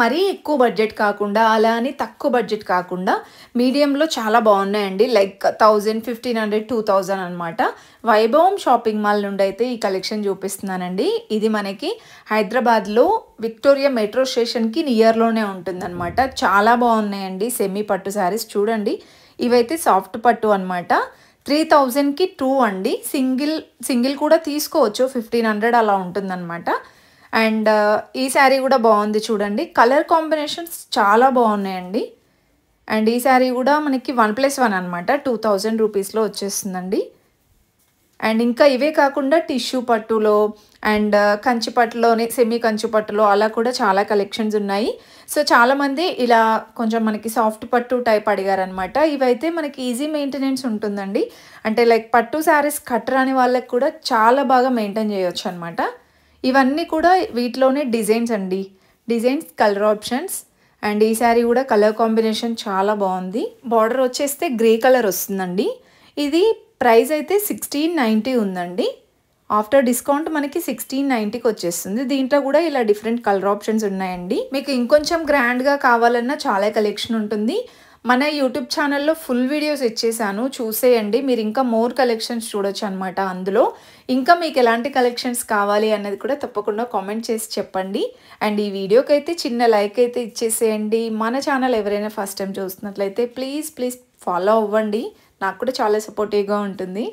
మరీ ఎక్కువ బడ్జెట్ కాకుండా అలా అని తక్కువ బడ్జెట్ కాకుండా మీడియంలో చాలా బాగున్నాయండి. లైక్ 1000, 1500, 2000 అనమాట. వైభవం షాపింగ్ మాల్ నుండి అయితే ఈ కలెక్షన్ చూపిస్తున్నానండి. ఇది మనకి హైదరాబాద్లో విక్టోరియా మెట్రో స్టేషన్కి నియర్లోనే ఉంటుందన్నమాట. చాలా బాగున్నాయండి సెమీ పట్టు శారీస్. చూడండి, ఇవైతే సాఫ్ట్ పట్టు అనమాట. 3000కి 2 అండి. సింగిల్ కూడా తీసుకోవచ్చు, 1500 అలా ఉంటుందన్నమాట. అండ్ ఈ శారీ కూడా బాగుంది చూడండి. కలర్ కాంబినేషన్స్ చాలా బాగున్నాయండి. అండ్ ఈ శారీ కూడా మనకి 1+1 అనమాట. 2000 రూపీస్లో వచ్చేస్తుందండి. అండ్ ఇంకా ఇవే కాకుండా టిష్యూ పట్టులో అండ్ కంచి పట్టులోనే సెమీ కంచి పట్టులో అలా కూడా చాలా కలెక్షన్స్ ఉన్నాయి. సో చాలామంది ఇలా కొంచెం మనకి సాఫ్ట్ పట్టు టైప్ అడిగారనమాట. ఇవైతే మనకి ఈజీ మెయింటెనెన్స్ ఉంటుందండి. అంటే లైక్ పట్టు శారీస్ కట్టరాని వాళ్ళకి కూడా చాలా బాగా మెయింటైన్ చేయొచ్చు అనమాట. ఇవన్నీ కూడా వీటిలోనే డిజైన్స్ అండి. Designs, colour options. అండ్ ఈ శారీ కూడా కలర్ కాంబినేషన్ చాలా బాగుంది. బార్డర్ వచ్చేస్తే గ్రే కలర్ వస్తుందండి. ఇది ప్రైస్ అయితే 1690 ఉందండి. ఆఫ్టర్ డిస్కౌంట్ మనకి 1690కి వచ్చేస్తుంది. దీంట్లో కూడా ఇలా డిఫరెంట్ కలర్ ఆప్షన్స్ ఉన్నాయండి. మీకు ఇంకొంచెం గ్రాండ్గా కావాలన్నా చాలా కలెక్షన్ ఉంటుంది. మన యూట్యూబ్ ఛానల్లో ఫుల్ వీడియోస్ ఇచ్చేసాను, చూసేయండి. మీరు ఇంకా మోర్ కలెక్షన్స్ చూడొచ్చు అనమాట. అందులో ఇంకా మీకు ఎలాంటి కలెక్షన్స్ కావాలి అన్నది కూడా తప్పకుండా కామెంట్ చేసి చెప్పండి. అండ్ ఈ వీడియోకి అయితే చిన్న లైక్ అయితే ఇచ్చేసేయండి. మన ఛానల్ ఎవరైనా ఫస్ట్ టైం చూస్తున్నట్లయితే ప్లీజ్ ఫాలో అవ్వండి. నాకు కూడా చాలా సపోర్టివ్గా ఉంటుంది.